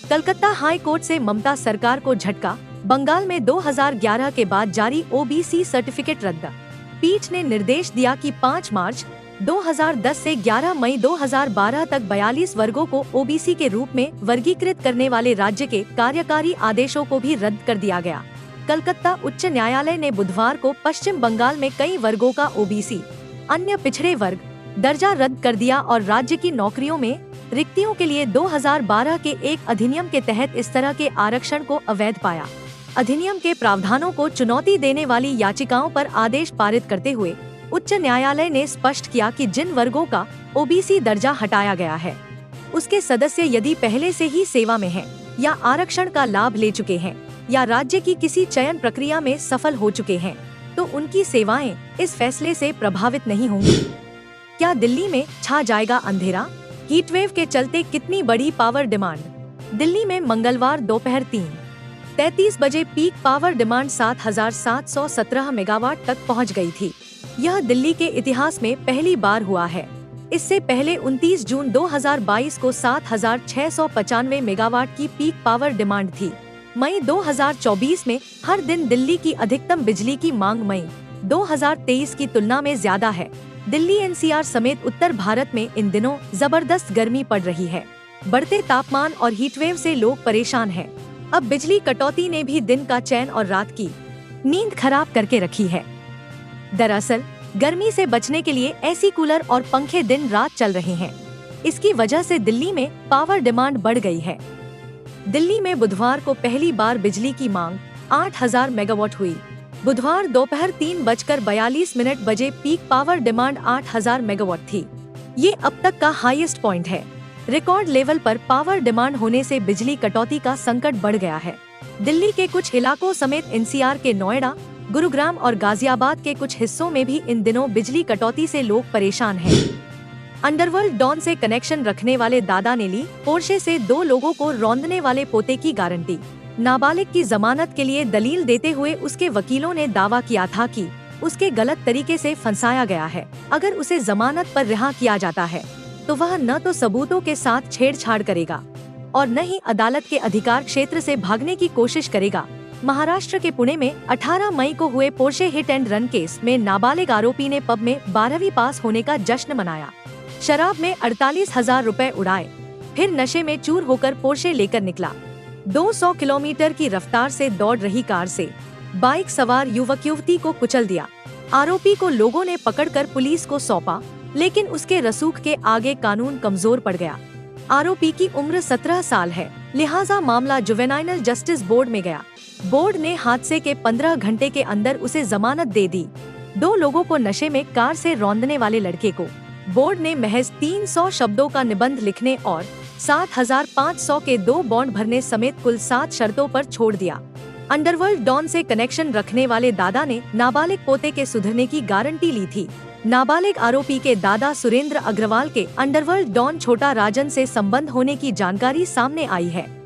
Calcutta high court से ममता सरकार को झटका, बंगाल में 2011 के बाद जारी ओबीसी सर्टिफिकेट रद्द। पीठ ने निर्देश दिया कि 5 मार्च 2010 से 11 मई 2012 तक 42 वर्गों को ओबीसी के रूप में वर्गीकृत करने वाले राज्य के कार्यकारी आदेशों को भी रद्द कर दिया गया। कलकत्ता उच्च न्यायालय ने बुधवार को पश्चिम बंगाल में कई वर्गों का ओबीसी अन्य पिछड़े वर्ग दर्जा रद्द कर दिया और राज्य की नौकरियों में रिक्तियों के लिए 2012 के एक अधिनियम के तहत इस तरह के आरक्षण को अवैध पाया। अधिनियम के प्रावधानों को चुनौती देने वाली याचिकाओं पर आदेश पारित करते हुए उच्च न्यायालय ने स्पष्ट किया कि जिन वर्गों का ओबीसी दर्जा हटाया गया है, उसके सदस्य यदि पहले से ही सेवा में हैं या आरक्षण का लाभ ले चुके हैं या राज्य की किसी चयन प्रक्रिया में सफल हो चुके हैं, तो उनकी सेवाएं इस फैसले से प्रभावित नहीं होंगी। क्या दिल्ली में छा जाएगा अंधेरा? हीटवेव के चलते कितनी बड़ी पावर डिमांड? दिल्ली में मंगलवार दोपहर 3:33 बजे पीक पावर डिमांड 7,717 मेगावाट तक पहुंच गई थी। यह दिल्ली के इतिहास में पहली बार हुआ है। इससे पहले 29 जून 2022 को 7,695 मेगावाट की पीक पावर डिमांड थी। मई 2024 में हर दिन दिल्ली की अधिकतम बिजली की मांग मई 2023 की तुलना में ज्यादा है। दिल्ली एनसीआर समेत उत्तर भारत में इन दिनों जबरदस्त गर्मी पड़ रही है। बढ़ते तापमान और हीटवेव से लोग परेशान हैं। अब बिजली कटौती ने भी दिन का चैन और रात की नींद खराब करके रखी है। दरअसल गर्मी से बचने के लिए एसी कूलर और पंखे दिन रात चल रहे हैं। इसकी वजह से दिल्ली में पावर डिमांड बढ़ गई है। दिल्ली में बुधवार को पहली बार बिजली की मांग 8,000 मेगावाट हुई। बुधवार दोपहर 3:42 बजे पीक पावर डिमांड 8,000 मेगावाट थी। ये अब तक का हाईएस्ट पॉइंट है। रिकॉर्ड लेवल पर पावर डिमांड होने से बिजली कटौती का संकट बढ़ गया है। दिल्ली के कुछ इलाकों समेत एनसीआर के नोएडा, गुरुग्राम और गाजियाबाद के कुछ हिस्सों में भी इन दिनों बिजली कटौती से लोग परेशान हैं। अंडरवर्ल्ड डॉन से कनेक्शन रखने वाले दादा ने ली पोर्शे से 2 लोगों को रौंदने वाले पोते की गारंटी। नाबालिग की जमानत के लिए दलील देते हुए उसके वकीलों ने दावा किया था कि उसके गलत तरीके से फंसाया गया है। अगर उसे जमानत पर रिहा किया जाता है तो वह न तो सबूतों के साथ छेड़छाड़ करेगा और न ही अदालत के अधिकार क्षेत्र से भागने की कोशिश करेगा। महाराष्ट्र के पुणे में 18 मई को हुए Porsche hit and run case में नाबालिग आरोपी ने पब में 12वीं पास होने का जश्न मनाया। शराब में 48,000 रुपए उड़ाए, फिर नशे में चूर होकर पोर्शे लेकर निकला। 200 किलोमीटर की रफ्तार से दौड़ रही कार से बाइक सवार युवक युवती को कुचल दिया। आरोपी को लोगों ने पकड़कर पुलिस को सौंपा, लेकिन उसके रसूख के आगे कानून कमजोर पड़ गया। आरोपी की उम्र 17 साल है, लिहाजा मामला जुवेनाइल जस्टिस बोर्ड में गया। बोर्ड ने हादसे के 15 घंटे के अंदर उसे जमानत दे दी। 2 लोगों को नशे में कार से रौंदने वाले लड़के को बोर्ड ने महज 300 शब्दों का निबंध लिखने और 7,500 के 2 बॉन्ड भरने समेत कुल 7 शर्तों पर छोड़ दिया। अंडरवर्ल्ड डॉन से कनेक्शन रखने वाले दादा ने नाबालिग पोते के सुधरने की गारंटी ली थी। नाबालिग आरोपी के दादा सुरेंद्र अग्रवाल के अंडरवर्ल्ड डॉन छोटा राजन से संबंध होने की जानकारी सामने आई है।